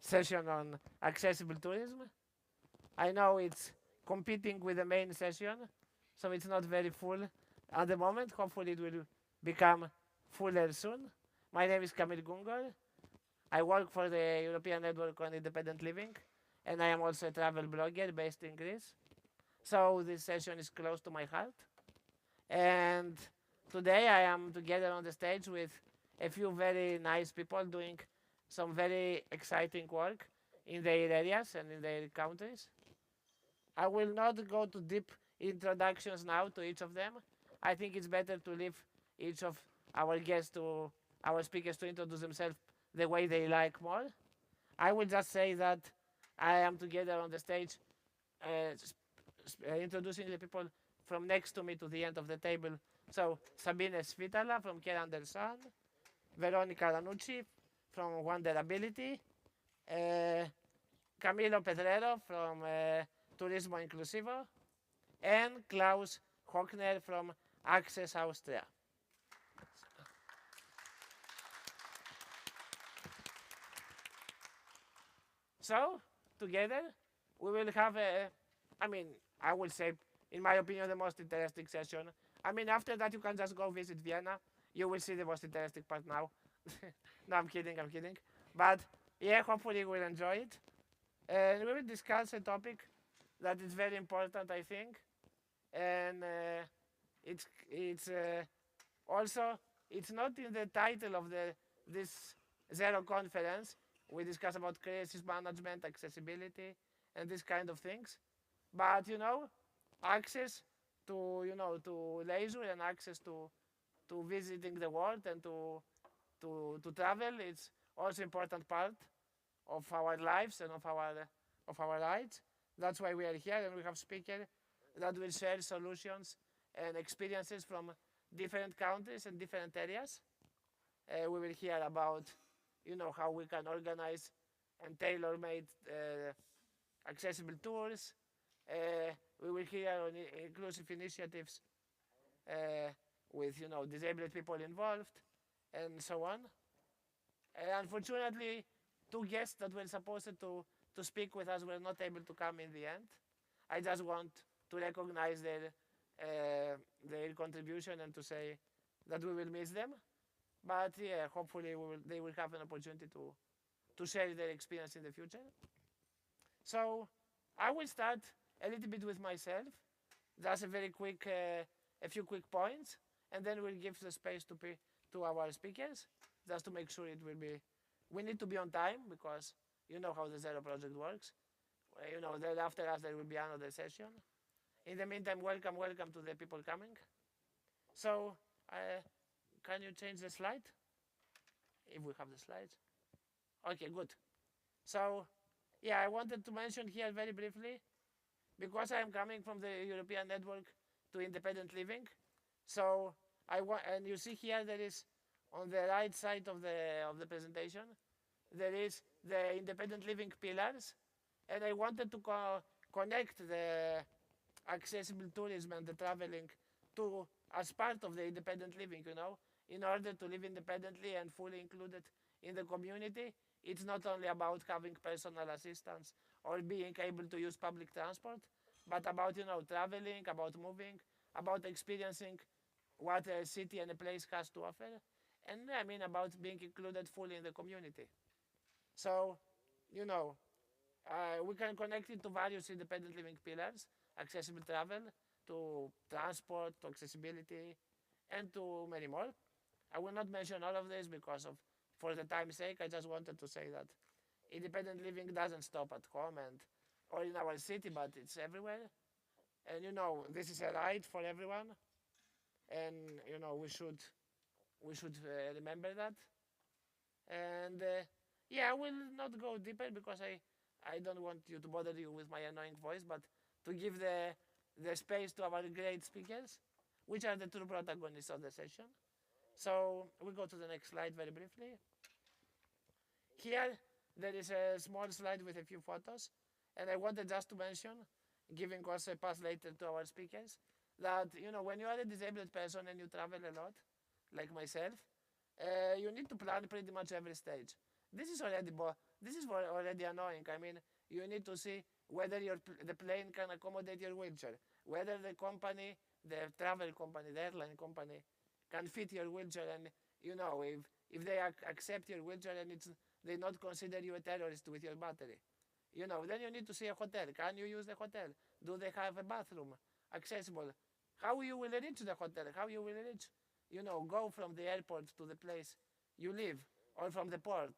session on accessible tourism. I know it's competing with the main session, so it's not very full at the moment. Hopefully it will become fuller soon. My name is Kamil Gungor. I work for the European Network on Independent Living, and I am also a travel blogger based in Greece. So this session is close to my heart. And today I am together on the stage with a few very nice people doing some very exciting work in their areas and in their countries. I will not go to deep introductions now to each of them. I think it's better to leave each of our guests to our speakers to introduce themselves the way they like more. I will just say that I am together on the stage introducing the people from next to me to the end of the table. So Sabine Svitala from Care Under Sun, Veronica Ranucci from Wonderability, Camilo Pedrero from Turismo Inclusivo, and Klaus Hochner from Access Austria. So, together, we will have I will say, in my opinion, the most interesting session. After that, you can just go visit Vienna. You will see the most interesting part now. No, I'm kidding. But, yeah, hopefully we'll enjoy it. And we will discuss a topic that is very important, I think. And it's also, it's not in the title of this Zero conference. We discuss about crisis management, accessibility, and these kind of things. But access to leisure and access to visiting the world and to travel is also important part of our lives and of our rights. That's why we are here, and we have speakers that will share solutions and experiences from different countries and different areas. We will hear about how we can organize and tailor-made accessible tours. We will hear on inclusive initiatives with disabled people involved and so on. Unfortunately, two guests that were supposed to speak with us were not able to come in the end. I just want to recognize their contribution and to say that we will miss them. But yeah, hopefully they will have an opportunity to share their experience in the future. So I will start a little bit with myself, just a few quick points, and then we'll give the space to our speakers, just to make sure it will be. We need to be on time because you know how the Zero Project works. Then after us there will be another session. In the meantime, welcome to the people coming. So, can you change the slide? If we have the slides. Okay, good. So, yeah, I wanted to mention here very briefly, because I am coming from the European Network to Independent Living. So, and you see here there is on the right side of the presentation, there is the Independent Living pillars, and I wanted to connect the accessible tourism and the traveling to as part of the independent living, in order to live independently and fully included in the community. It's not only about having personal assistance or being able to use public transport, but about traveling, about moving, about experiencing what a city and a place has to offer, and about being included fully in the community. So, we can connect it to various independent living pillars: accessible travel, to transport, to accessibility, and to many more. I will not mention all of this because for the time's sake. I just wanted to say that independent living doesn't stop at home or in our city, but it's everywhere. And this is a right for everyone, and we should remember that. And yeah, I will not go deeper because I don't want you to bother you with my annoying voice, but to give the space to our great speakers, which are the true protagonists of the session. So we go to the next slide very briefly. Here there is a small slide with a few photos, and I wanted just to mention, giving also a pass later to our speakers, that when you are a disabled person and you travel a lot, like myself, you need to plan pretty much every stage, This is already annoying. I mean, you need to see whether the plane can accommodate your wheelchair, whether the company, the travel company, the airline company, can fit your wheelchair, and if they accept your wheelchair and they not consider you a terrorist with your battery. Then you need to see a hotel. Can you use the hotel? Do they have a bathroom accessible? How you will reach the hotel? How you will reach, go from the airport to the place you live, or from the port?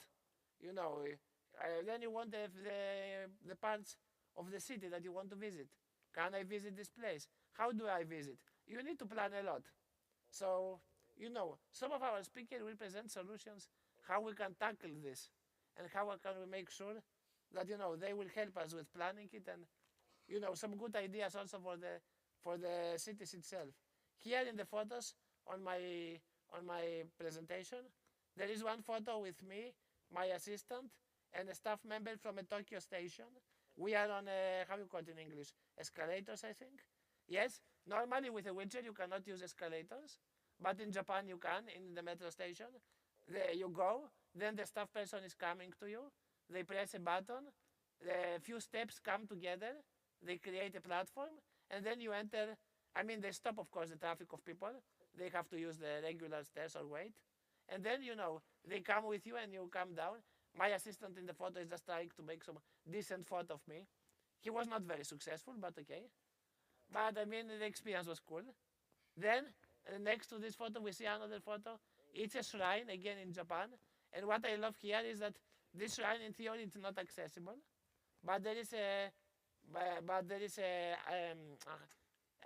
Then you want the parts of the city that you want to visit. Can I visit this place? How do I visit? You need to plan a lot. So, some of our speakers will present solutions how we can tackle this and how can we make sure that, they will help us with planning it, and, some good ideas also for the cities itself. Here in the photos on my presentation, there is one photo with me, my assistant, and a staff member from a Tokyo station. We are on how you call it in English? Escalators, I think. Yes, normally with a wheelchair you cannot use escalators, but in Japan you can, in the metro station. There you go, then the staff person is coming to you, they press a button, a few steps come together, they create a platform, and then you enter. I mean, they stop, of course, the traffic of people. They have to use the regular stairs or wait. And then, they come with you and you come down. My assistant in the photo is just trying to make some decent photo of me. He was not very successful, but okay. But, I mean, the experience was cool. Then, next to this photo, we see another photo. It's a shrine, again in Japan. And what I love here is that this shrine, in theory, it's not accessible. But there is a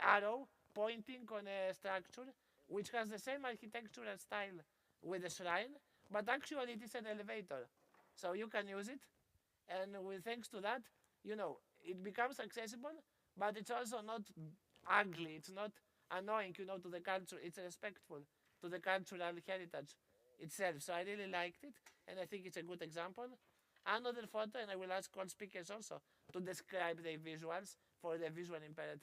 arrow pointing on a structure which has the same architectural style with the shrine, but actually it is an elevator. So you can use it, and thanks to that, it becomes accessible, but it's also not ugly, it's not annoying, to the culture, it's respectful to the cultural heritage itself. So I really liked it, and I think it's a good example. Another photo, and I will ask all speakers also to describe the visuals for the visually impaired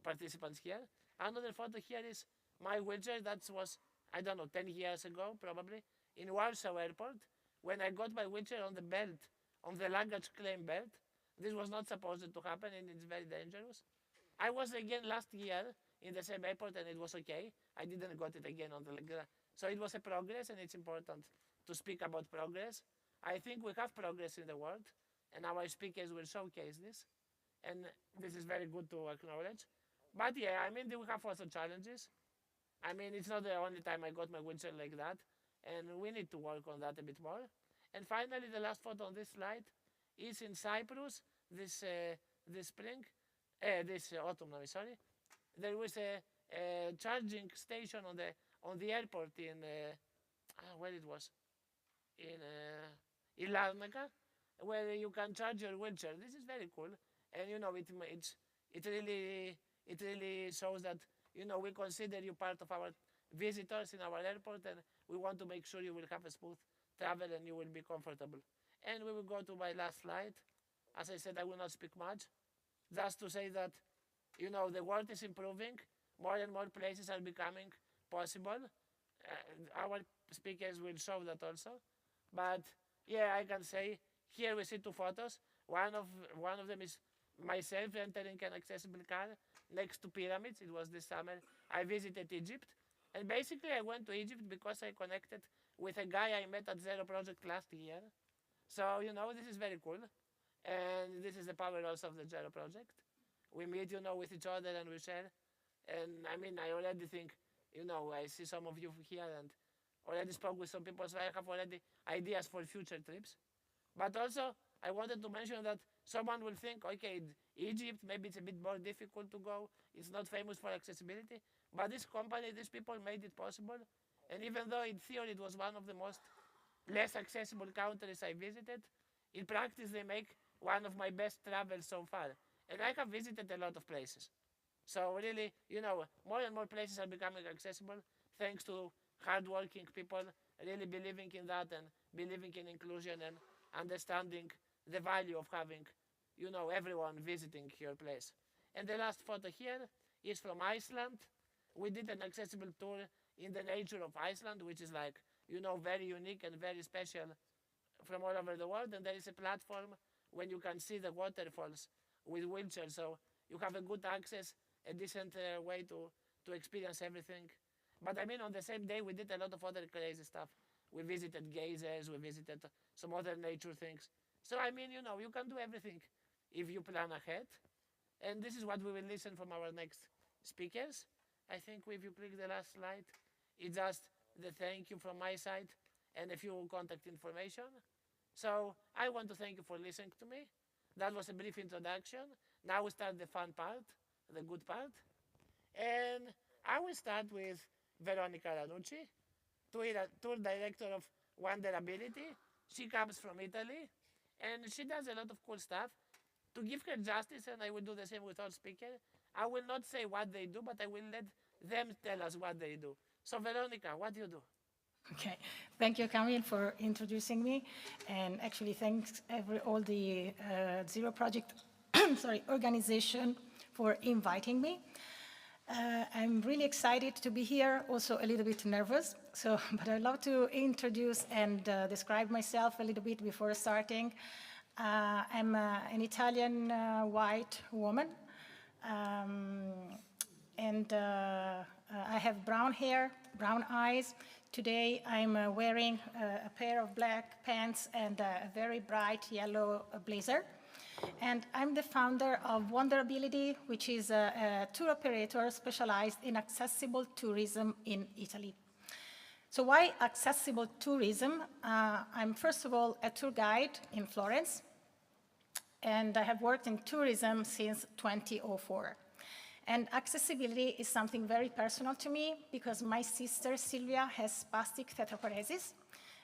participants here. Another photo here is my wheelchair. That was, I don't know, 10 years ago probably, in Warsaw Airport, when I got my wheelchair on the belt, on the luggage claim belt. This was not supposed to happen, and it's very dangerous. I was again last year in the same airport, and it was okay. I didn't got it again on the leg. So it was a progress, and it's important to speak about progress. I think we have progress in the world, and our speakers will showcase this, and this is very good to acknowledge. But yeah, I mean, we have also challenges. I mean, it's not the only time I got my wheelchair like that, and we need to work on that a bit more. And finally, the last photo on this slide is in Cyprus this spring, this autumn. No, sorry. There was a charging station on the airport in where it was in Larnaca, where you can charge your wheelchair. This is very cool, and it really shows that we consider you part of our visitors in our airport, and we want to make sure you will have a smooth travel and you will be comfortable. And we will go to my last slide. As I said, I will not speak much, just to say that the world is improving. More and more places are becoming possible. Our speakers will show that also. But yeah, I can say here we see two photos. One of them is myself entering an accessible car next to pyramids. It was this summer. I visited Egypt, and basically I went to Egypt because I connected with a guy I met at Zero Project last year. So this is very cool, and this is the power also of the Zero Project. We meet with each other and we share. And I mean, I already think I see some of you here and already spoke with some people, so I have already ideas for future trips. But also, I wanted to mention that someone will think, okay, Egypt, maybe it's a bit more difficult to go. It's not famous for accessibility. But this company, these people made it possible. And even though in theory it was one of the most less accessible countries I visited, in practice they make one of my best travels so far. And I have visited a lot of places. So really, more and more places are becoming accessible thanks to hardworking people really believing in that and believing in inclusion and understanding the value of having, everyone visiting your place. And the last photo here is from Iceland. We did an accessible tour in the nature of Iceland, which is like, very unique and very special from all over the world, and there is a platform when you can see the waterfalls with wheelchairs, so you have a good access, a decent way to experience everything. But I mean, on the same day, we did a lot of other crazy stuff. We visited geysers, we visited some other nature things. So I mean, you know, you can do everything if you plan ahead. And this is what we will listen from our next speakers. I think if you click the last slide, it's just the thank you from my side and a few contact information. So I want to thank you for listening to me. That was a brief introduction. Now we start the fun part, the good part. And I will start with Veronica Ranucci, tour director of Wanderability. She comes from Italy, and she does a lot of cool stuff. To give her justice, and I will do the same with all speakers, I will not say what they do, but I will let them tell us what they do. So Veronica, what do you do? Okay, thank you, Camille, for introducing me, and actually thanks all the Zero Project organization for inviting me. I'm really excited to be here, also a little bit nervous, but I'd love to introduce and describe myself a little bit before starting. I'm an Italian white woman, and I have brown hair, brown eyes. Today I'm wearing a pair of black pants and a very bright yellow blazer. And I'm the founder of Wanderability, which is a tour operator specialized in accessible tourism in Italy. So why accessible tourism? I'm first of all a tour guide in Florence, and I have worked in tourism since 2004. And accessibility is something very personal to me because my sister Silvia has spastic tetraparesis,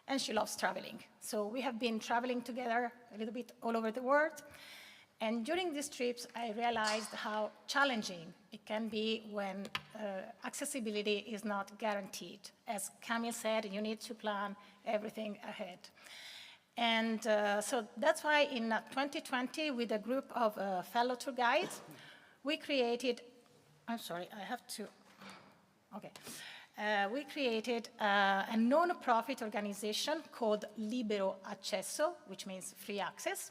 and she loves traveling. So we have been traveling together a little bit all over the world. And during these trips, I realized how challenging it can be when accessibility is not guaranteed. As Camille said, you need to plan everything ahead. And so that's why in 2020, with a group of fellow tour guides, we created, we created a non-profit organization called Libero Accesso, which means free access.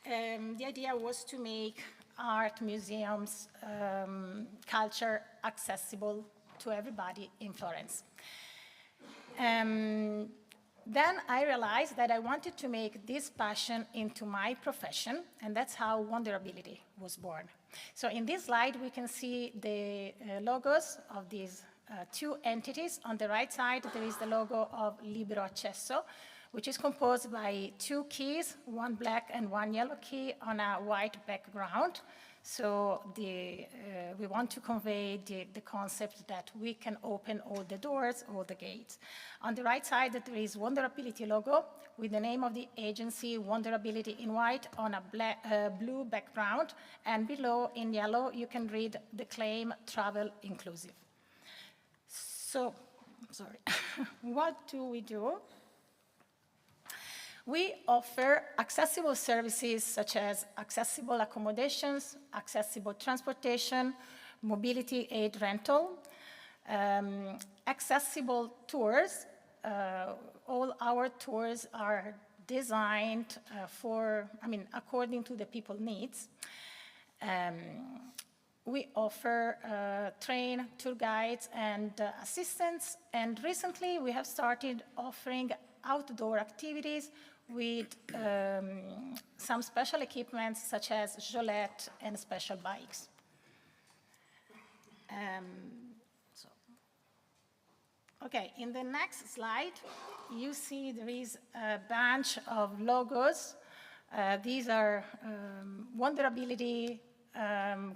The idea was to make art, museums, culture accessible to everybody in Florence. Then I realized that I wanted to make this passion into my profession, and that's how Wanderability was born. So in this slide, we can see the logos of these two entities. On the right side, there is the logo of Libero Accesso, which is composed by two keys, one black and one yellow key on a white background. So we want to convey the concept that we can open all the doors, all the gates. On the right side, there is Wanderability logo with the name of the agency, Wanderability in white on a blue background. And below, in yellow, you can read the claim, travel inclusive. So, what do we do? We offer accessible services such as accessible accommodations, accessible transportation, mobility aid rental, accessible tours. All our tours are designed according to the people's needs. We offer train tour guides and assistants, and recently we have started offering outdoor activities with some special equipment such as Jolette and special bikes. Okay, in the next slide, you see there is a bunch of logos. These are Wanderability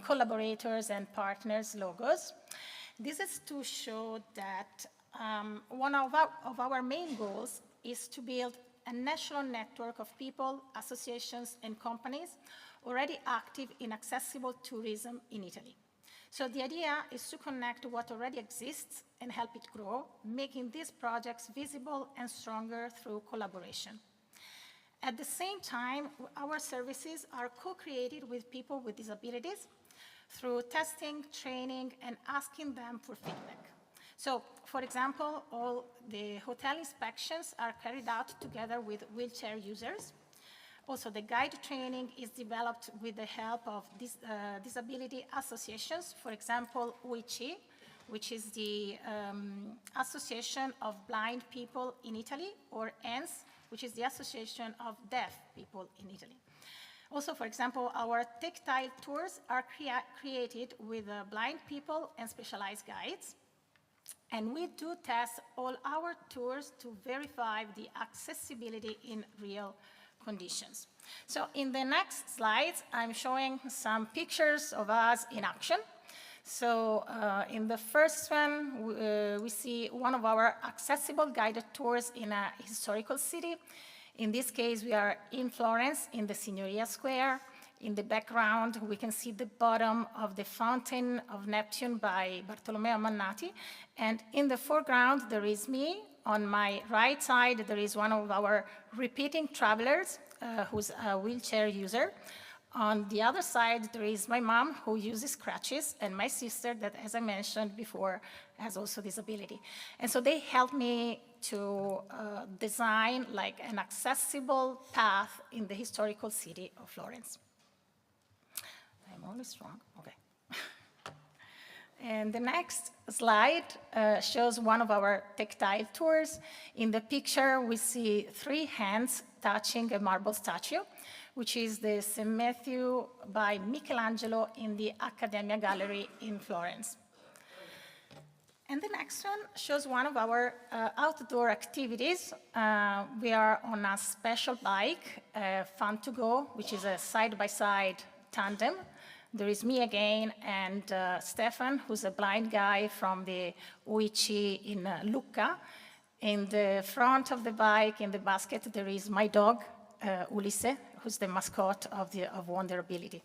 collaborators and partners logos. This is to show that one of our main goals is to build a national network of people, associations, and companies already active in accessible tourism in Italy. So the idea is to connect what already exists and help it grow, making these projects visible and stronger through collaboration. At the same time, our services are co-created with people with disabilities through testing, training, and asking them for feedback. So, for example, all the hotel inspections are carried out together with wheelchair users. Also, the guide training is developed with the help of disability associations, for example, UICI, which is the Association of Blind People in Italy, or ENS, which is the Association of Deaf People in Italy. Also, for example, our tactile tours are created with blind people and specialized guides. And we do test all our tours to verify the accessibility in real conditions. So in the next slides, I'm showing some pictures of us in action. So in the first one, we see one of our accessible guided tours in a historical city. In this case, we are in Florence, in the Signoria Square. In the background, we can see the bottom of the Fountain of Neptune by Bartolomeo Mannati. And in the foreground, there is me. On my right side, there is one of our repeating travelers who's a wheelchair user. On the other side, there is my mom, who uses crutches, and my sister that, as I mentioned before, has also disability. And so they helped me to design like an accessible path in the historical city of Florence. I'm always wrong, okay. And the next slide shows one of our tactile tours. In the picture, we see 3 hands touching a marble statue, which is the St. Matthew by Michelangelo in the Accademia Gallery in Florence. And the next one shows one of our outdoor activities. We are on a special bike, Fun to Go, which is a side-by-side tandem. There is me again and Stefan, who's a blind guy from the UICI in Lucca. In the front of the bike, in the basket, there is my dog, Ulisse, who's the mascot of Wonderability.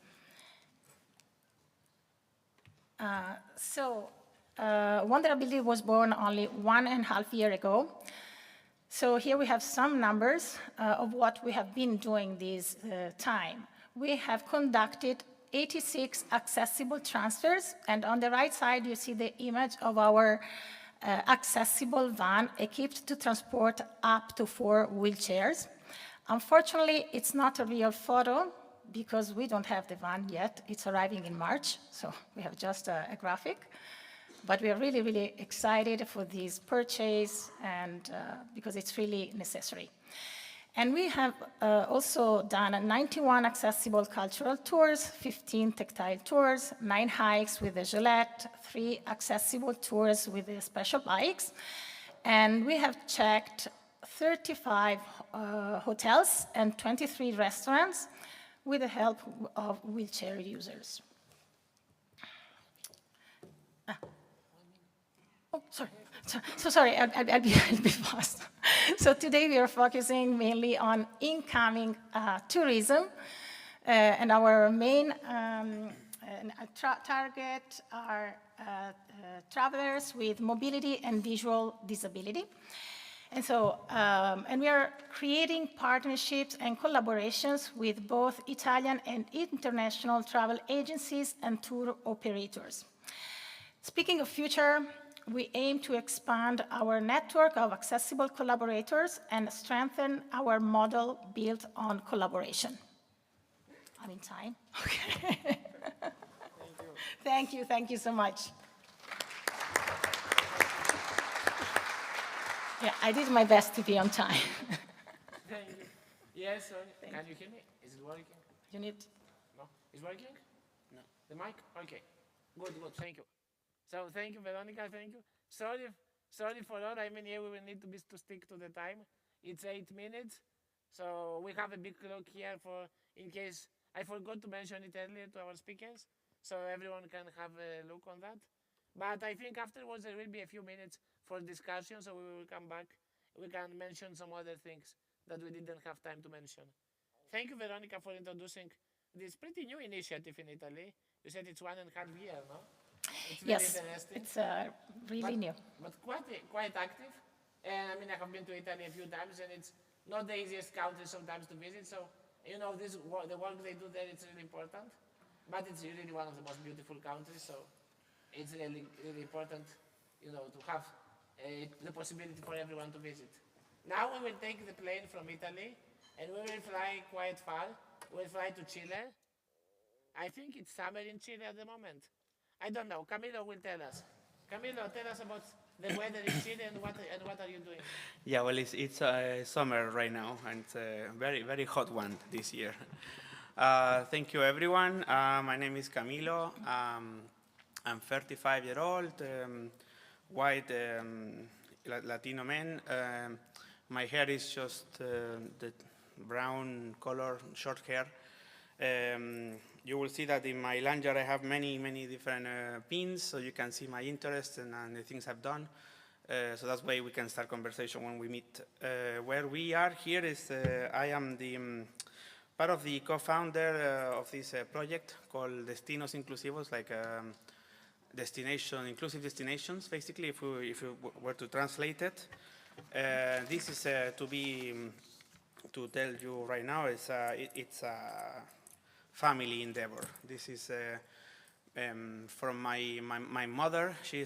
Wonderability was born only 1.5 years ago. So here we have some numbers of what we have been doing this time. We have conducted 86 accessible transfers, and on the right side you see the image of our accessible van equipped to transport up to 4 wheelchairs. Unfortunately, it's not a real photo because we don't have the van yet. It's arriving in March, so we have just a graphic. But we are really, really excited for this purchase and because it's really necessary. And we have also done 91 accessible cultural tours, 15 tactile tours, 9 hikes with the Gillette, 3 accessible tours with the special bikes. And we have checked 35 hotels and 23 restaurants with the help of wheelchair users. Oh, sorry. So sorry, I'll be fast. So today we are focusing mainly on incoming tourism, and our main target are travelers with mobility and visual disability. And so, and we are creating partnerships and collaborations with both Italian and international travel agencies and tour operators. Speaking of future, we aim to expand our network of accessible collaborators and strengthen our model built on collaboration. I'm in time? Okay. Thank you so much. Yeah, I did my best to be on time. Thank you. Yes, can you hear me? Is it working? You need? No? Is working? No. The mic? Okay. Good, thank you. So thank you, Veronica, thank you. Sorry for all, I mean, here we will need to stick to the time. It's 8 minutes, so we have a big clock here for, in case, I forgot to mention it earlier to our speakers, so everyone can have a look on that. But I think afterwards there will be a few minutes for discussion, so we will come back. We can mention some other things that we didn't have time to mention. Thank you, Veronica, for introducing this pretty new initiative in Italy. You said it's 1.5 years, no? It's very interesting. It's really new. But quite active. And I mean, I have been to Italy a few times, and it's not the easiest country sometimes to visit. So, you know, the work they do there, it's really important. But it's really one of the most beautiful countries, so it's really, really important to have the possibility for everyone to visit. Now we will take the plane from Italy and we will fly quite far. We'll fly to Chile. I think it's summer in Chile at the moment. I don't know. Camilo will tell us. Camilo, tell us about the weather in Chile and what are you doing? Yeah, well, it's summer right now, and it's a very, very hot one this year. Thank you, everyone. My name is Camilo. I'm 35 years old, white Latino man. My hair is just the brown color, short hair. You will see that in my lanyard I have many, many different pins, so you can see my interests and the things I've done. So that's why we can start conversation when we meet. Where we are here is I am the part of the co-founder of this project called Destinos Inclusivos, like inclusive destinations, basically, if we were to translate it. This is to tell you right now, it's a family endeavor. This is from my mother. She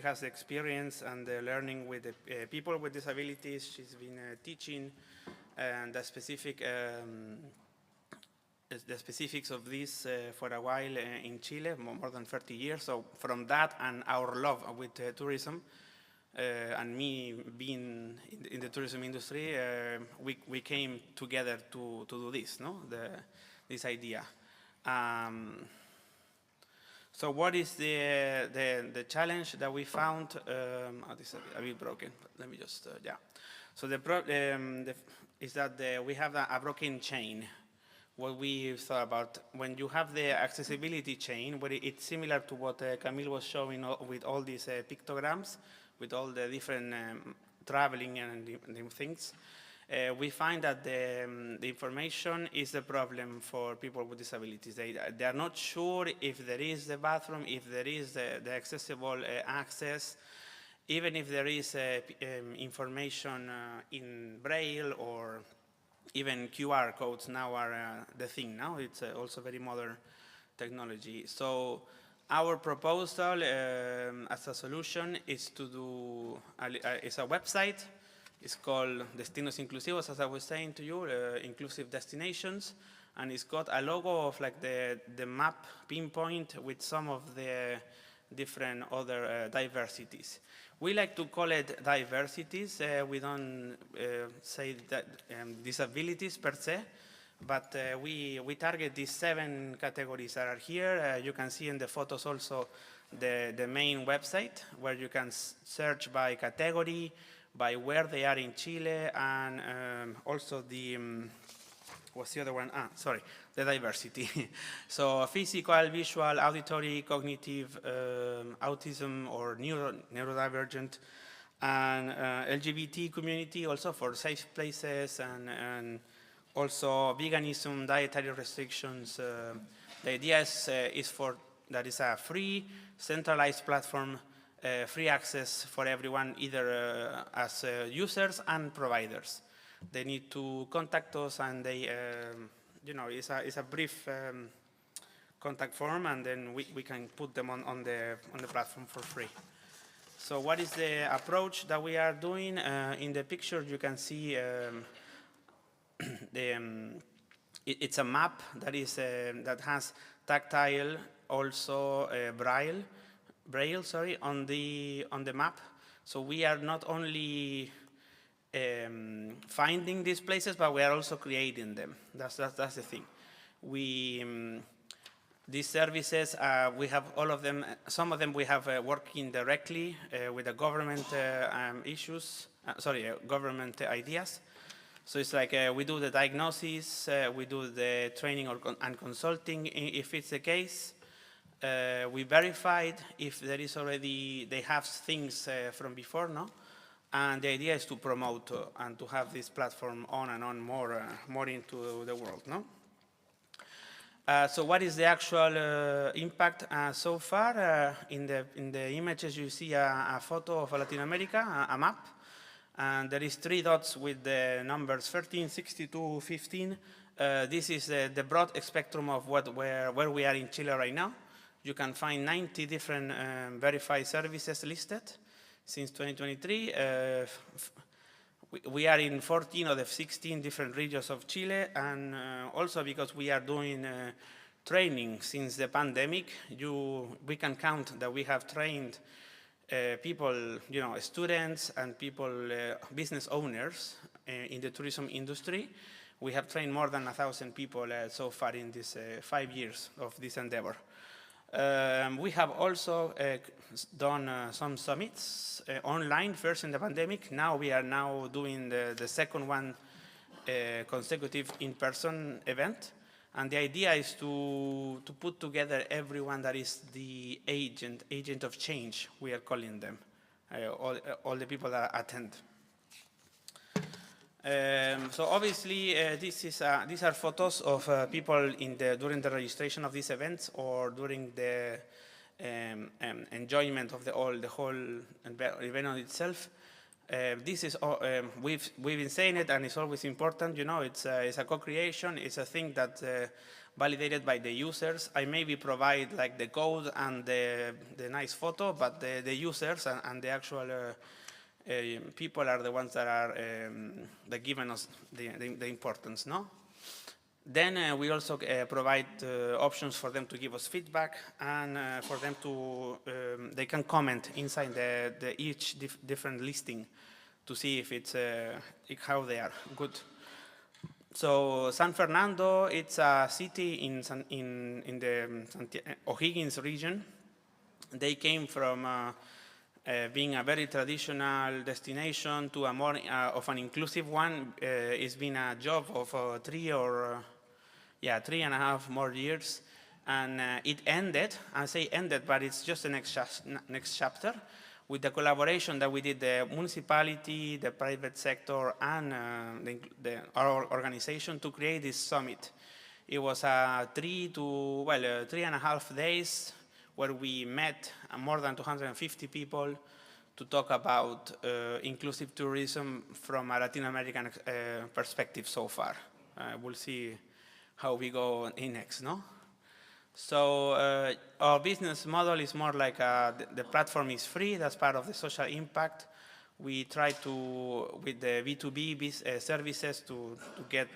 has experience and learning with people with disabilities. She's been teaching and the specifics of this for a while in Chile, more than 30 years. So from that and our love with tourism, and me being in the tourism industry, we came together to do this, this idea. So what is the challenge that we found? This is a bit broken, but let me just, yeah. So the problem is that we have a broken chain. What we thought about, when you have the accessibility chain, where it's similar to what Camille was showing with all these pictograms, with all the different traveling and things, we find that the information is the problem for people with disabilities. They are not sure if there is the bathroom, if there is the accessible access, even if there is information in Braille, or even QR codes now are the thing now. It's also very modern technology. So our proposal as a solution is to do, it's a website. It's called Destinos Inclusivos, as I was saying to you, inclusive destinations. And it's got a logo of like the map pinpoint with some of the different other diversities. We like to call it diversities. We don't say that disabilities per se, but we target these 7 categories that are here. You can see in the photos also the main website, where you can search by category, by where they are in Chile, and also the, what's the other one? The diversity. So physical, visual, auditory, cognitive, autism or neurodivergent, and LGBT community also for safe places, and also veganism, dietary restrictions. The idea is that is a free, centralized platform, free access for everyone, either as users and providers. They need to contact us, and they, it's a brief contact form, and then we can put them on the platform for free. So what is the approach that we are doing? In the picture you can see it's a map that is that has tactile, also Braille, on the map. So we are not only finding these places, but we are also creating them. That's the thing. These services, we have all of them. Some of them we have working directly with the government government ideas. So it's like we do the diagnosis, we do the training and consulting if it's the case. We verified if there is already, they have things from before, no? And the idea is to promote and to have this platform on and on more into the world, no? So what is the actual impact so far? In the images you see a photo of Latin America, a map, and there is 3 dots with the numbers 13, 62, 15. This is the broad spectrum of where we are in Chile right now. You can find 90 different verified services listed. since 2023. We are in 14 of the 16 different regions of Chile, and also because we are doing training since the pandemic, we can count that we have trained people, students and people, business owners in the tourism industry. We have trained more than 1,000 people so far in this 5 years of this endeavor. We have also done some summits online, first in the pandemic. Now we are now doing the second one, consecutive in-person event. And the idea is to put together everyone that is the agent of change, we are calling them, all the people that attend. So obviously, these are photos of people during the registration of these events or during the enjoyment of the whole event itself. This is we've been saying it, and it's always important. It's a co-creation. It's a thing that validated by the users. I maybe provide like the code and the nice photo, but the users and the actual people are the ones that are that given us the importance, no? Then we also provide options for them to give us feedback, and for them to they can comment inside each different listing to see if it's how they are good. So San Fernando, it's a city in the O'Higgins region. They came from being a very traditional destination to a more of an inclusive one. It's been a job of 3.5 more years, and it ended. I say ended, but it's just the next chapter with the collaboration that we did, the municipality, the private sector, and our organization to create this summit. It was 3.5 days where we met more than 250 people to talk about inclusive tourism from a Latin American perspective so far. We'll see how we go in next, no? So our business model is more like the platform is free. That's part of the social impact. We try to, with the B2B services, to get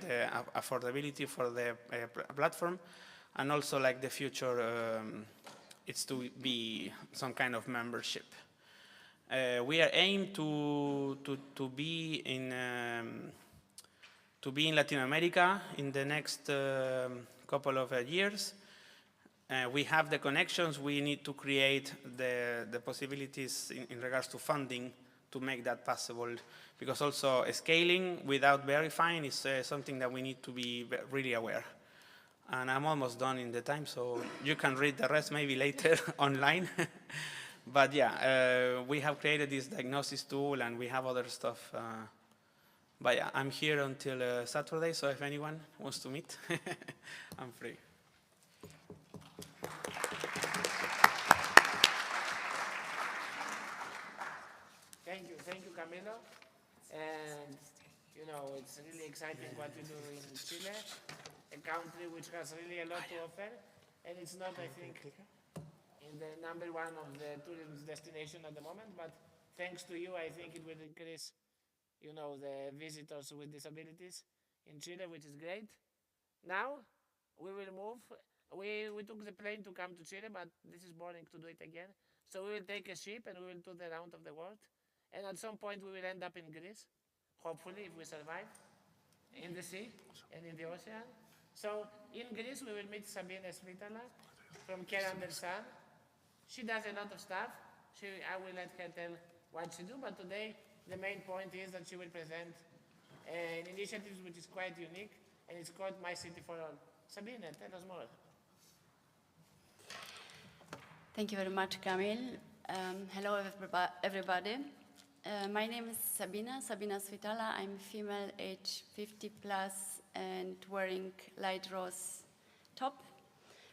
affordability for the platform, and also like the future, it's to be some kind of membership. We are aimed to be in Latin America in the next couple of years. We have the connections. We need to create the possibilities in regards to funding to make that possible, because also scaling without verifying is something that we need to be really aware. And I'm almost done in the time, so you can read the rest maybe later online. But yeah, we have created this diagnosis tool, and we have other stuff. But yeah, I'm here until Saturday, so if anyone wants to meet, I'm free. Thank you, Camilo. And it's really exciting what we do in Chile, a country which has really a lot to offer, and it's not, I think, in the number one of the tourism destination at the moment, but thanks to you, I think it will increase, the visitors with disabilities in Chile, which is great. Now, we will move. We took the plane to come to Chile, but this is boring to do it again. So we will take a ship and we will do the round of the world. And at some point we will end up in Greece, hopefully, if we survive, in the sea and in the ocean. So in Greece we will meet Sabina Svitala from Care Under Sun. She does a lot of stuff. I will let her tell what she do, but today the main point is that she will present an initiative which is quite unique, and it's called My City for All. Sabine, tell us more. Thank you very much, Camille. Hello, everybody. My name is Sabina Svitala. I'm female, age 50 plus, and wearing light rose top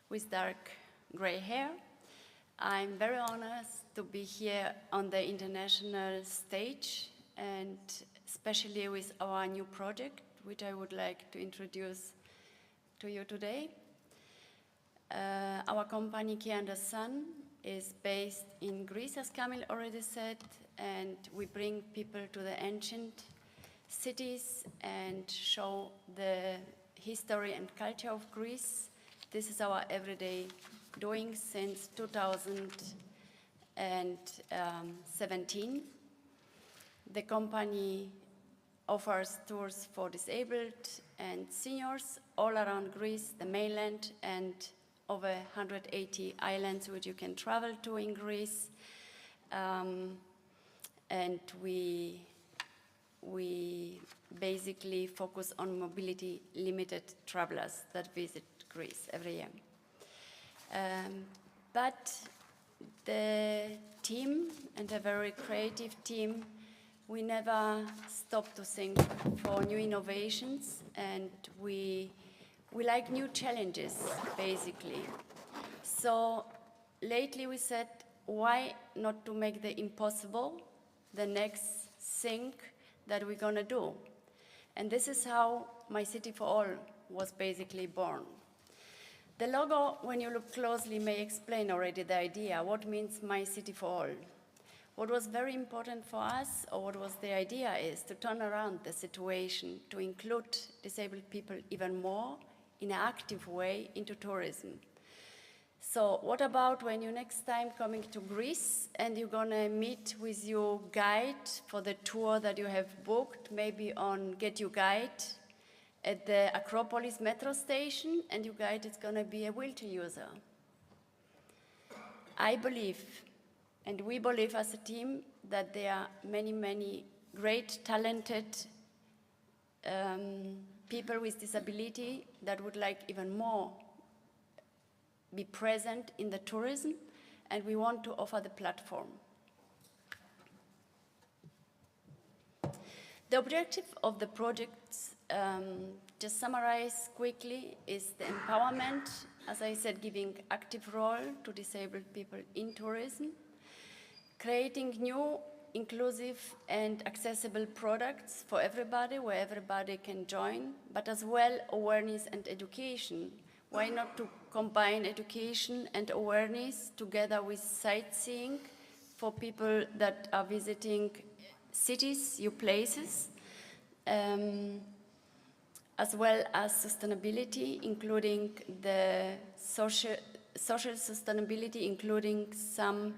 with dark gray hair. I'm very honored to be here on the international stage, and especially with our new project, which I would like to introduce to you today. Our company, Care Under Sun, is based in Greece, as Camille already said, and we bring people to the ancient cities and show the history and culture of Greece. This is our everyday doing since 2017. The company offers tours for disabled and seniors all around Greece, the mainland, and over 180 islands which you can travel to in Greece. And we basically focus on mobility limited travelers that visit Greece every year. But the team, and a very creative team, we never stop to think for new innovations, and we like new challenges, basically. So lately we said, why not to make the impossible the next thing that we're gonna do? And this is how My City for All was basically born. The logo, when you look closely, may explain already the idea. What means My City for All? What was very important for us, or what was the idea, is to turn around the situation, to include disabled people even more in an active way into tourism. So what about when you're next time coming to Greece and you're gonna meet with your guide for the tour that you have booked, maybe on Get Your Guide at the Acropolis metro station, and your guide is gonna be a wheelchair user? I believe, and we believe as a team, that there are many, many great, talented people with disability that would like even more be present in the tourism, and we want to offer the platform. The objective of the projects, just summarize quickly, is the empowerment, as I said, giving active role to disabled people in tourism, creating new, inclusive and accessible products for everybody, where everybody can join, but as well awareness and education. Why not to combine education and awareness together with sightseeing for people that are visiting cities, new places, as well as sustainability, including the social sustainability, including some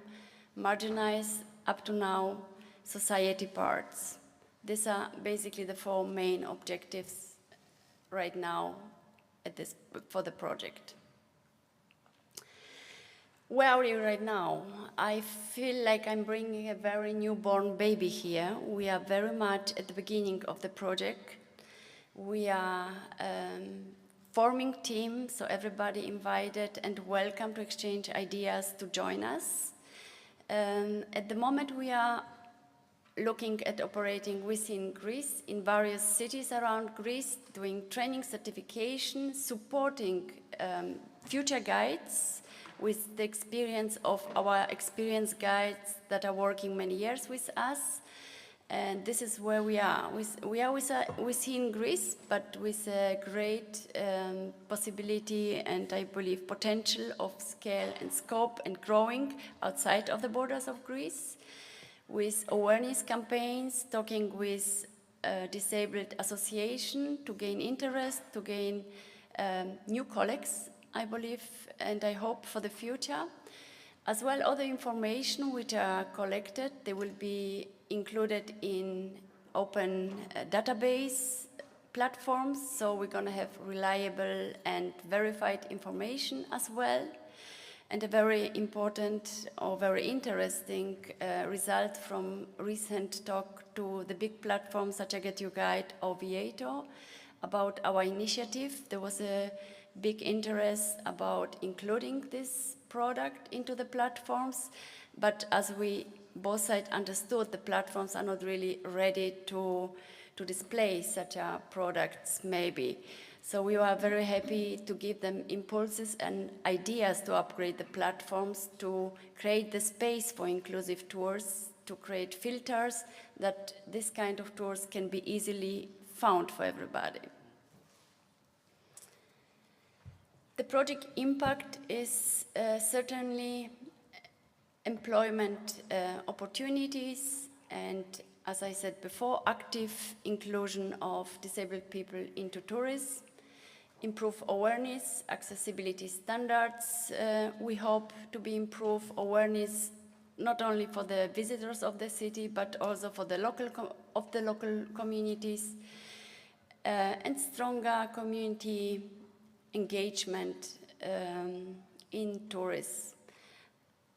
marginalized up to now society parts. These are basically the 4 main objectives right now for the project. Where are we right now? I feel like I'm bringing a very newborn baby here. We are very much at the beginning of the project. We are forming teams, so everybody invited and welcome to exchange ideas to join us. At the moment we are looking at operating within Greece in various cities around Greece, doing training, certification, supporting future guides with the experience of our experienced guides that are working many years with us. And this is where we are. We are within Greece, but with a great possibility and, I believe, potential of scale and scope and growing outside of the borders of Greece, with awareness campaigns, talking with disabled association to gain interest, to gain new colleagues, I believe, and I hope for the future. As well, other information which are collected, they will be included in open database platforms, so we're going to have reliable and verified information as well. And a very important or very interesting result from recent talk to the big platforms such as Get Your Guide or Viator about our initiative. There was a big interest about including this product into the platforms, but as we both sides understood, the platforms are not really ready to display such products maybe. So we were very happy to give them impulses and ideas to upgrade the platforms, to create the space for inclusive tours, to create filters that this kind of tours can be easily found for everybody. The project impact is certainly employment opportunities, and as I said before, active inclusion of disabled people into tourism, improve awareness, accessibility standards. We hope to be improve awareness not only for the visitors of the city, but also for the local communities, and stronger community engagement in tourism.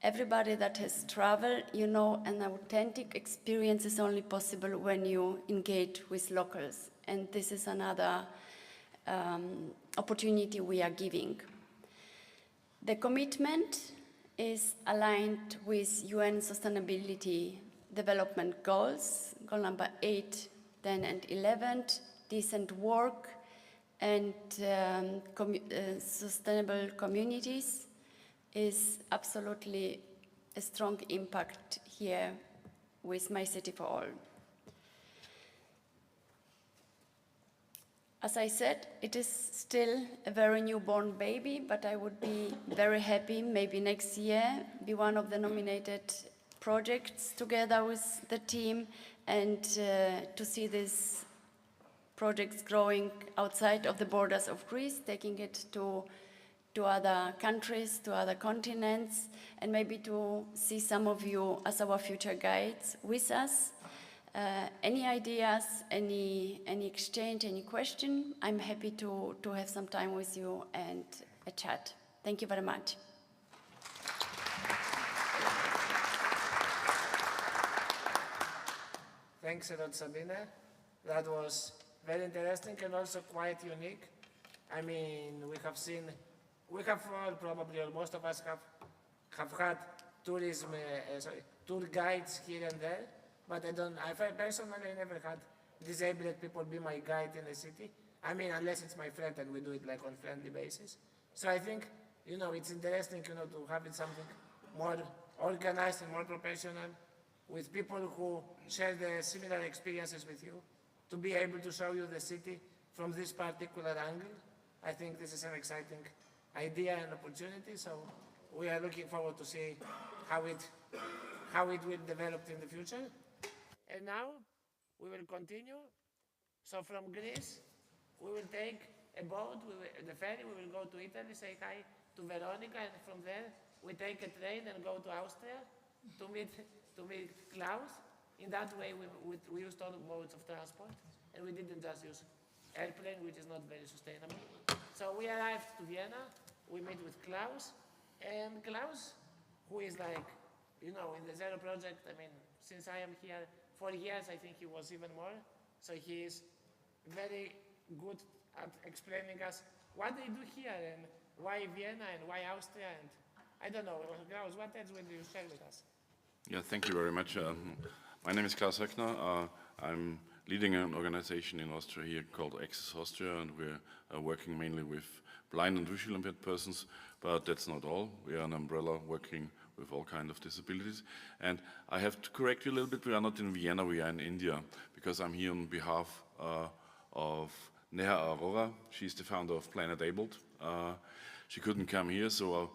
Everybody that has traveled, you know, an authentic experience is only possible when you engage with locals. And this is another opportunity we are giving. The commitment is aligned with UN Sustainability Development Goals, goal number 8, 10, and 11, decent work and sustainable communities is absolutely a strong impact here with My City for All. As I said, it is still a very newborn baby, but I would be very happy maybe next year be one of the nominated projects together with the team, and to see these projects growing outside of the borders of Greece, taking it to other countries, to other continents, and maybe to see some of you as our future guides with us. Any ideas, any exchange, any question, I'm happy to have some time with you and a chat. Thank you very much. Thanks a lot, Sabine. That was very interesting and also quite unique. I mean, we have all, probably, or most of us have had tourism, tour guides here and there, but I personally never had disabled people be my guide in the city. I mean, unless it's my friend and we do it like on friendly basis. So I think, it's interesting, to have it something more organized and more professional with people who share the similar experiences with you, to be able to show you the city from this particular angle. I think this is an exciting idea and opportunity, so we are looking forward to see how it will develop in the future. And now we will continue. So from Greece, we will take a boat, the ferry, we will go to Italy, say hi to Veronica, and from there we take a train and go to Austria to meet Klaus. In that way, we used all modes of transport, and we didn't just use airplane, which is not very sustainable. So we arrived to Vienna, we meet with Klaus, and Klaus, who is like, in the Zero Project, I mean, since I am here 4 years, I think he was even more. So he is very good at explaining us what they do here and why Vienna and why Austria, and I don't know, Klaus, what else will you share with us? Yeah, thank you very much. My name is Klaus Höckner. I'm leading an organization in Austria here called Access Austria, and we're working mainly with blind and visually impaired persons, but that's not all. We are an umbrella working with all kinds of disabilities. And I have to correct you a little bit, we are not in Vienna, we are in India, because I'm here on behalf of Neha Arora. She's the founder of Planet Abled. She couldn't come here, so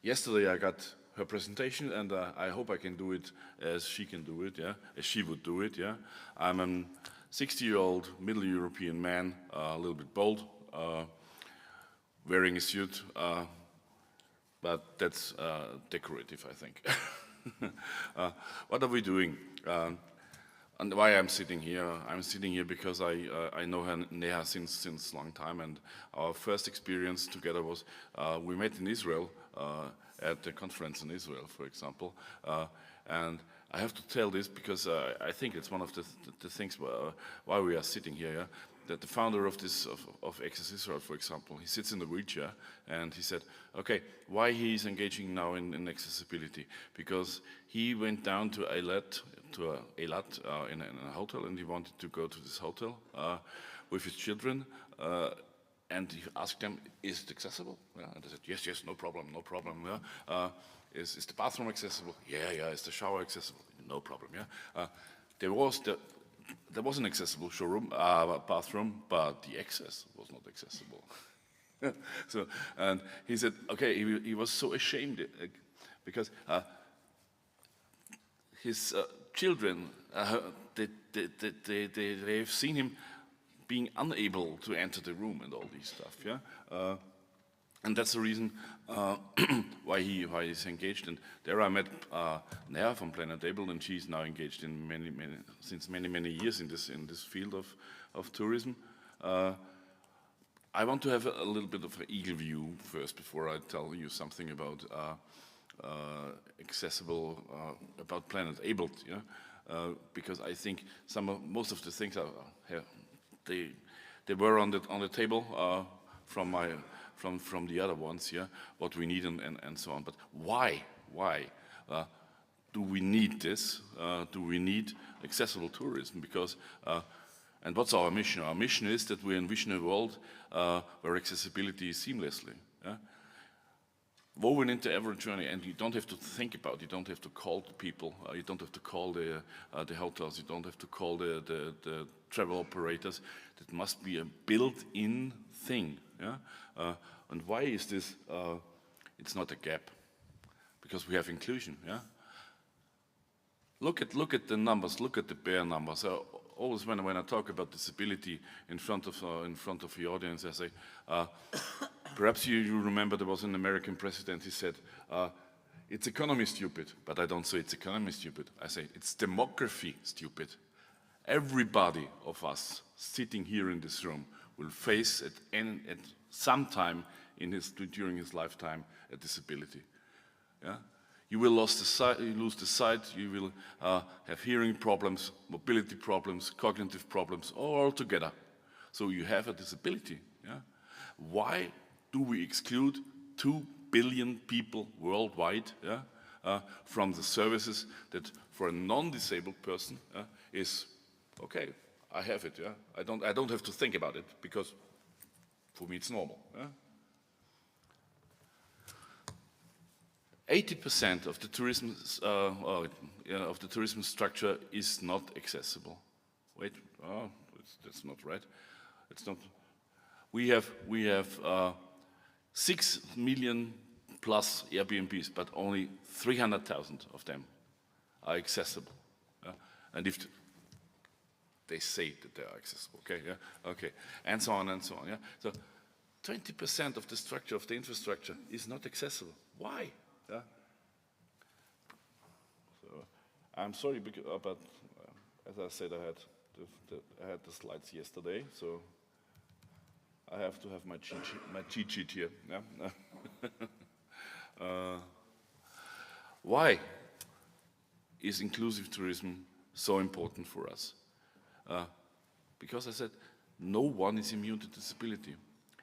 yesterday I got her presentation, and I hope I can do it as she can do it, yeah, as she would do it, yeah. I'm a 60-year-old Middle European man, a little bit bald, wearing a suit, but that's decorative, I think. What are we doing? And why I'm sitting here? I'm sitting here because I know her, Neha, since long time, and our first experience together was we met in Israel at the conference in Israel, for example, and I have to tell this because I think it's one of the things why we are sitting here. Yeah? That the founder of Access Israel, for example, he sits in the wheelchair, and he said, okay, why he's engaging now in accessibility? Because he went down to Eilat in a hotel, and he wanted to go to this hotel with his children, and he asked them, is it accessible? Yeah, and they said, yes, no problem. Yeah. Is the bathroom accessible? Yeah. Is the shower accessible? No problem. Yeah. There was an accessible showroom, bathroom, but the access was not accessible. So, and he said, okay, he was so ashamed because his children, they've seen him being unable to enter the room and all these stuff, yeah? And that's the reason why he's engaged. And there I met Nea from Planet Able, and she's now engaged in since many years in this field of tourism. I want to have a little bit of an eagle view first before I tell you something about accessible, about Planet Able, yeah? Because I think most of the things they were on the table from the other ones, yeah, what we need and so on. But why do we need this? Do we need accessible tourism? Because, and what's our mission? Our mission is that we envision a world where accessibility is seamlessly, yeah? Woven into every journey, and you don't have to think about it, you don't have to call the people, you don't have to call the hotels, you don't have to call the travel operators. That must be a built-in thing, yeah? And why is this? It's not a gap, because we have inclusion, yeah? Look at the numbers, look at the bare numbers. Always when I talk about disability in front of the audience, I say, perhaps you remember there was an American president, he said, it's economy stupid, but I don't say it's economy stupid. I say it's demography stupid. Everybody of us sitting here in this room will face at some time during his lifetime a disability. Yeah? You will lose the sight, you will have hearing problems, mobility problems, cognitive problems, all together. So you have a disability. Yeah? Why do we exclude 2 billion people worldwide, yeah, from the services that for a non-disabled person is, okay, I have it, yeah? I don't have to think about it, because for me it's normal. Yeah? 80% of the tourism structure is not accessible. Wait, that's not right. It's not. We have 6 million plus Airbnbs, but only 300,000 of them are accessible. And if they say that they are accessible, okay, yeah, okay, and so on and so on, yeah. So 20% of the structure of the infrastructure is not accessible. Why? Yeah. So I'm sorry, but as I said, I had the slides yesterday, so I have to have my cheat sheet here. Yeah? Why is inclusive tourism so important for us? Because I said no one is immune to disability.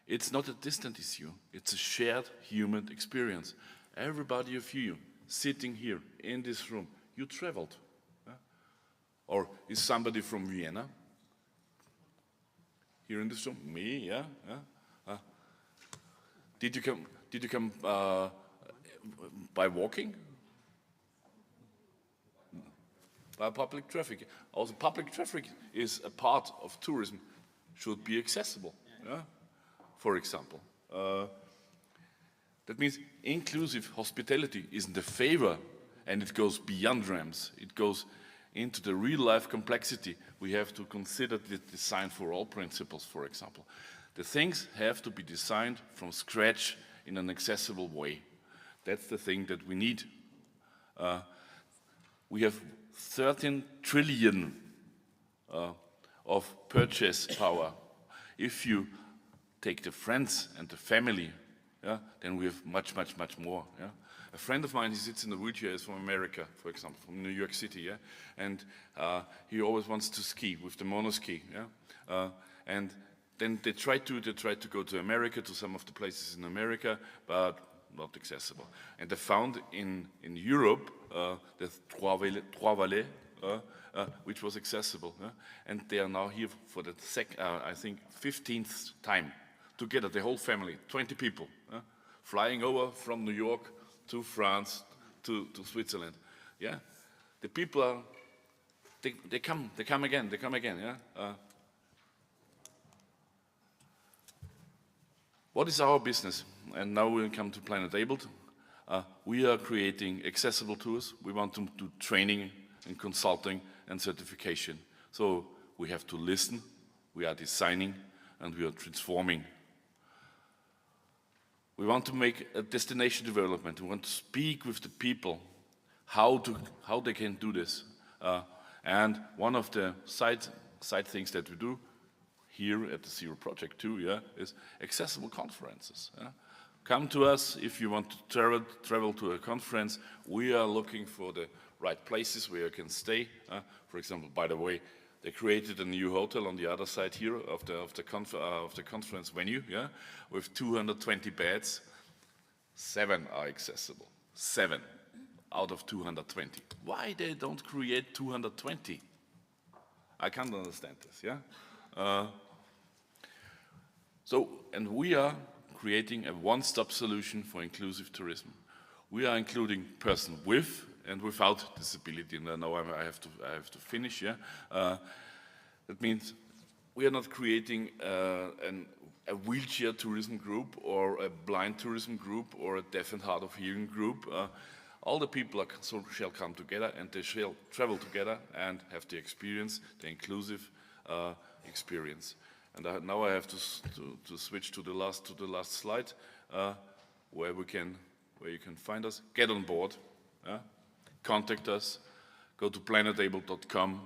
It's not a distant issue. It's a shared human experience. Everybody of you sitting here in this room, you traveled. Yeah? Or is somebody from Vienna here in this room? Me, yeah. Yeah? Did you come by walking? By public traffic. Also, public traffic is a part of tourism, should be accessible. Yeah? For example. That means inclusive hospitality isn't a favor, and it goes beyond ramps. It goes into the real-life complexity. We have to consider the design for all principles, for example. The things have to be designed from scratch in an accessible way. That's the thing that we need. We have 13 trillion of purchase power. If you take the friends and the family, yeah, then we have much more. Yeah? A friend of mine, he sits in the wheelchair, is from America, for example, from New York City, yeah, and he always wants to ski with the monoski, yeah, and then they try to go to America, to some of the places in America, but not accessible. And they found in Europe the Trois Vallées, which was accessible, yeah? And they are now here for the I think 15th time together, the whole family, 20 people, flying over from New York to France to Switzerland. Yeah, the people are they come again, yeah. What is our business? And now we'll come to Planet Abled. we are creating accessible tours. We want to do training and consulting and certification. So we have to listen, we are designing, and we are transforming. We want to make a destination development. We want to speak with the people how they can do this. And one of the side things that we do here at the Zero Project too, is accessible conferences. Come to us if you want to travel to a conference. We are looking for the right places where you can stay. For example, by the way, they created a new hotel on the other side here of the conference venue, with 220 beds. 7 are accessible. 7 out of 220. Why they don't create 220? I can't understand this, and we are creating a one-stop solution for inclusive tourism. We are including person with and without disability, and now I have to finish. That means we are not creating a wheelchair tourism group or a blind tourism group or a deaf and hard of hearing group. All the people shall come together and they shall travel together and have the experience, the inclusive experience. And now I have to switch to the last slide, where you can find us. Get on board, contact us, go to planetable.com,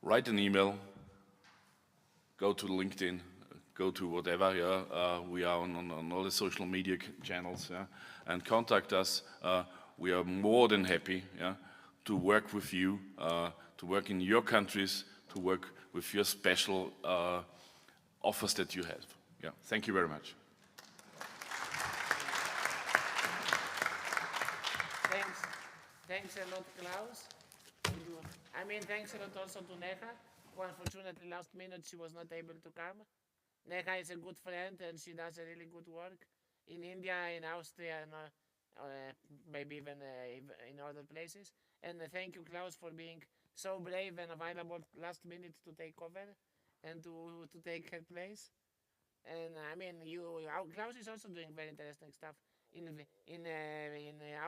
write an email, go to LinkedIn, go to whatever. We are on all the social media channels, and contact us. We are more than happy, to work with you, to work in your countries, to work with your special offers that you have. Thank you very much. Thanks a lot, Klaus. I mean, thanks a lot also to Neha, who unfortunately last minute she was not able to come. Neha is a good friend and she does a really good work in India, in Austria, and maybe even in other places. And thank you, Klaus, for being so brave and available last minute to take over and to take her place. And I mean, Klaus is also doing very interesting stuff in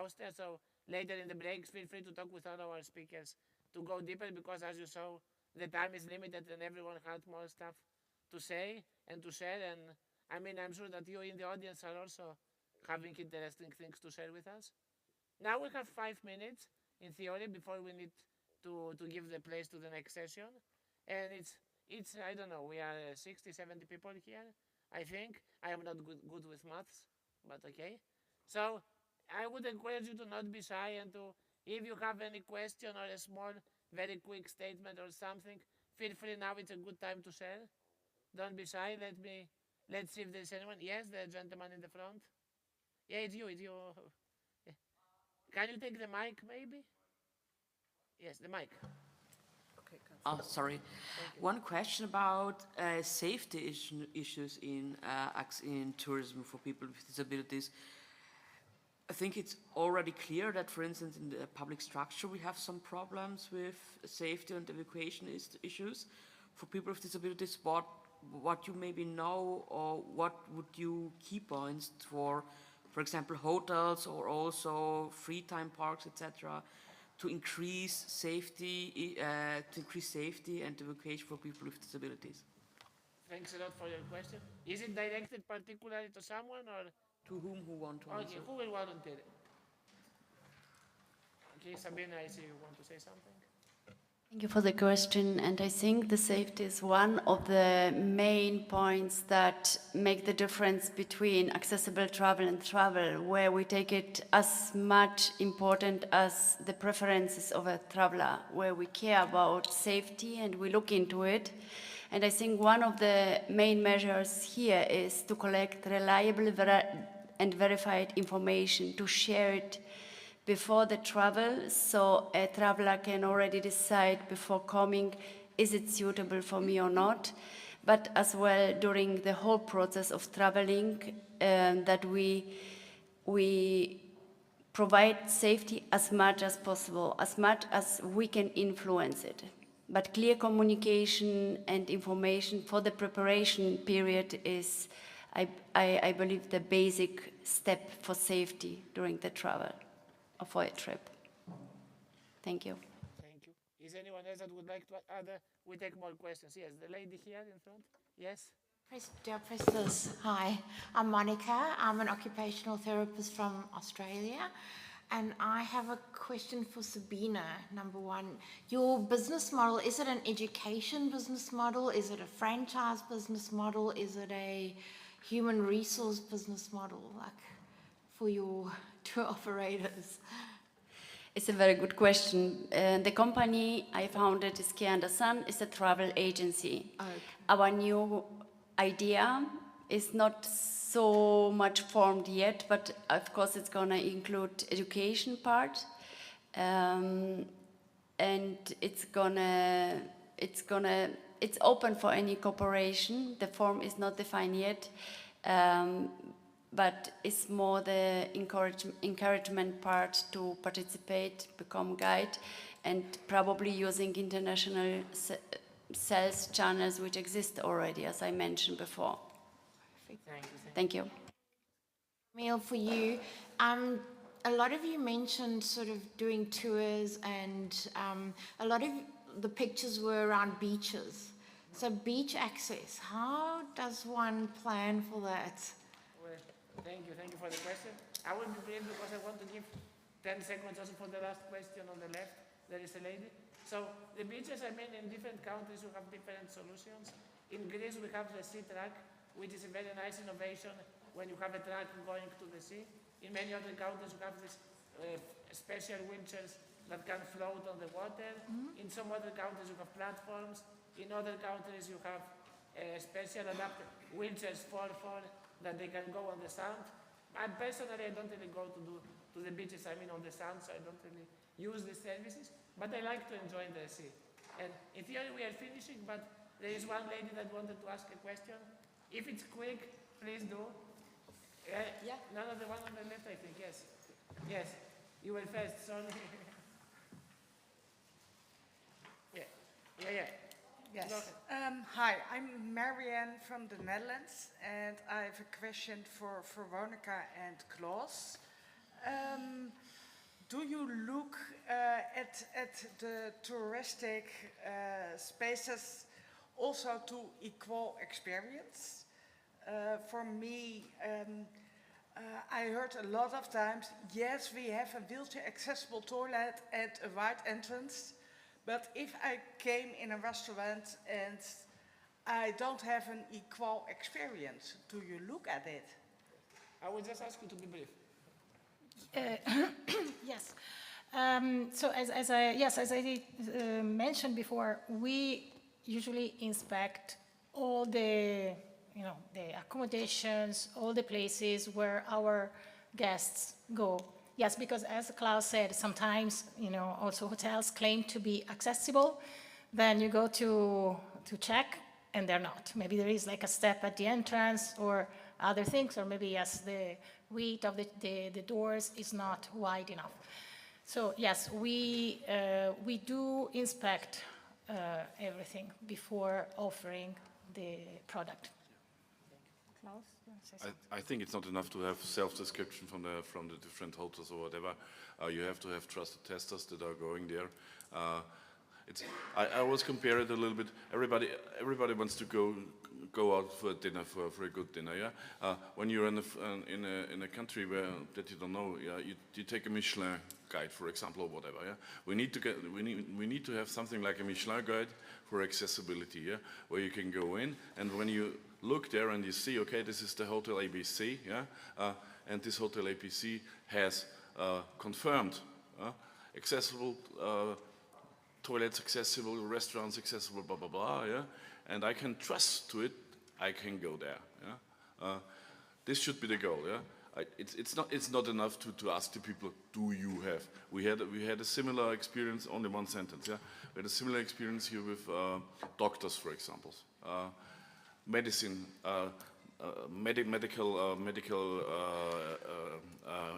Austria. So later in the breaks, feel free to talk with all our speakers to go deeper, because as you saw, the time is limited and everyone had more stuff to say and to share. And I mean, I'm sure that you in the audience are also having interesting things to share with us. Now we have 5 minutes in theory before we need to give the place to the next session. And it's I don't know, we are 60, 70 people here, I think. I am not good with maths, but okay. So I would encourage you to not be shy and to, if you have any question or a small, very quick statement or something, feel free now, it's a good time to share. Don't be shy, let's see if there's anyone. Yes, the gentleman in the front. Yeah, it's you. Can you take the mic, maybe? Yes, the mic. Oh, sorry. One question about safety issues in tourism for people with disabilities. I think it's already clear that, for instance, in the public structure, we have some problems with safety and evacuation issues. For people with disabilities, what you maybe know, or what would you key points for example, hotels or also free time parks, etc., to increase safety and evacuation for people with disabilities? Thanks a lot for your question. Is it directed particularly to someone or? To who want to answer? Okay, who will volunteer? Okay, Sabina, I see you want to say something. Thank you for the question, and I think the safety is one of the main points that make the difference between accessible travel and travel, where we take it as much important as the preferences of a traveler, where we care about safety and we look into it. And I think one of the main measures here is to collect reliable and verified information, to share it before the travel, so a traveler can already decide before coming, is it suitable for me or not, but as well during the whole process of traveling, that we provide safety as much as possible, as much as we can influence it. But clear communication and information for the preparation period is I believe, the basic step for safety during the travel or for a trip. Thank you. Thank you. Is anyone else that would like to add? We take more questions. Yes, the lady here in front. Yes. Dear Presses, hi, I'm Monica. I'm an occupational therapist from Australia, and I have a question for Sabina. Number one, your business model, is it an education business model? Is it a franchise business model? Is it a human resource business model, like for your tour operators? It's a very good question. The company I founded is Kia and Son, is a travel agency. Okay. Our new idea is not so much formed yet, but of course it's gonna include education part, and it's open for any cooperation. The form is not defined yet, but it's more the encouragement part to participate, become guide, and probably using international sales channels which exist already, as I mentioned before. Thank you. Thank you. Camille, for you, a lot of you mentioned sort of doing tours, and a lot of the pictures were around beaches. So beach access, how does one plan for that? Well, thank you for the question. I will be brief because I want to give 10 seconds also for the last question on the left. There is a lady. So the beaches, I mean, in different countries we have different solutions. In Greece we have the sea track, which is a very nice innovation when you have a track going to the sea. In many other countries we have these special wheelchairs that can float on the water. In some other countries you have platforms. In other countries you have special adapted wheelchairs for that they can go on the sand. I personally, I don't really go to the beaches, I mean on the sand, so I don't really use these services, but I like to enjoy the sea. And in theory we are finishing, but there is one lady that wanted to ask a question. If it's quick, please do. Yeah. None of the one on the left, I think, yes. Yes, you were first, sorry. Yeah. Yes. Hi, I'm Marianne from the Netherlands, and I have a question for Veronica and Klaus. Do you look at the touristic spaces also to equal experience? For me, I heard a lot of times, yes, we have a wheelchair accessible toilet and a wide entrance, but if I came in a restaurant and I don't have an equal experience, do you look at it? I will just ask you to be brief. Yes. So as I mentioned before, we usually inspect all the the accommodations, all the places where our guests go. Yes, because as Klaus said, sometimes also hotels claim to be accessible. Then you go to check, and they're not. Maybe there is like a step at the entrance or other things, or maybe yes, the width of the doors is not wide enough. So yes, we do inspect everything before offering the product. Klaus, you want to say something? I think it's not enough to have self-description from the different hotels or whatever. You have to have trusted testers that are going there. I always compare it a little bit. Everybody wants to go out for a dinner, for a good dinner. Yeah. When you're in a country that you don't know, you take a Michelin guide, for example, or whatever. Yeah. We need to have something like a Michelin guide for accessibility. Yeah, where you can go in, and when you look there and you see, okay, this is the Hotel ABC. Yeah, and this Hotel ABC has confirmed accessible. Toilets accessible, restaurants accessible, blah, blah, blah, yeah? And I can trust to it, I can go there, yeah? This should be the goal, yeah? It's not enough to ask the people, do you have? We had a similar experience, only one sentence, yeah? We had a similar experience here with doctors, for example. Medicine, medical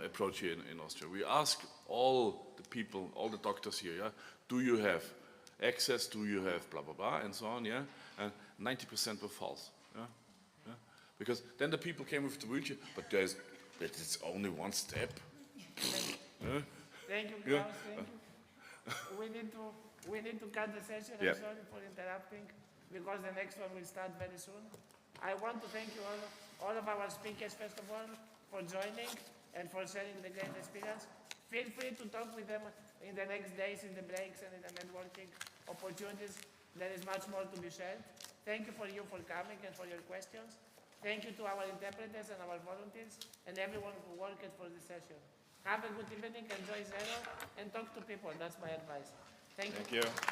approach here in Austria. We ask all the people, all the doctors here, yeah? Do you have access? Do you have blah, blah, blah, and so on, yeah? And 90% were false, yeah? Because then the people came with the wheelchair, but it's only one step. Thank you, Yeah. Klaus. Thank you. We need to cut the session. Yeah. I'm sorry for interrupting, because the next one will start very soon. I want to thank you all of our speakers, first of all, for joining and for sharing the great experience. Feel free to talk with them in the next days, in the breaks and in the networking opportunities. There is much more to be shared. Thank you for coming and for your questions. Thank you to our interpreters and our volunteers and everyone who worked for this session. Have a good evening, enjoy Zero, and talk to people. That's my advice. Thank you. Thank you.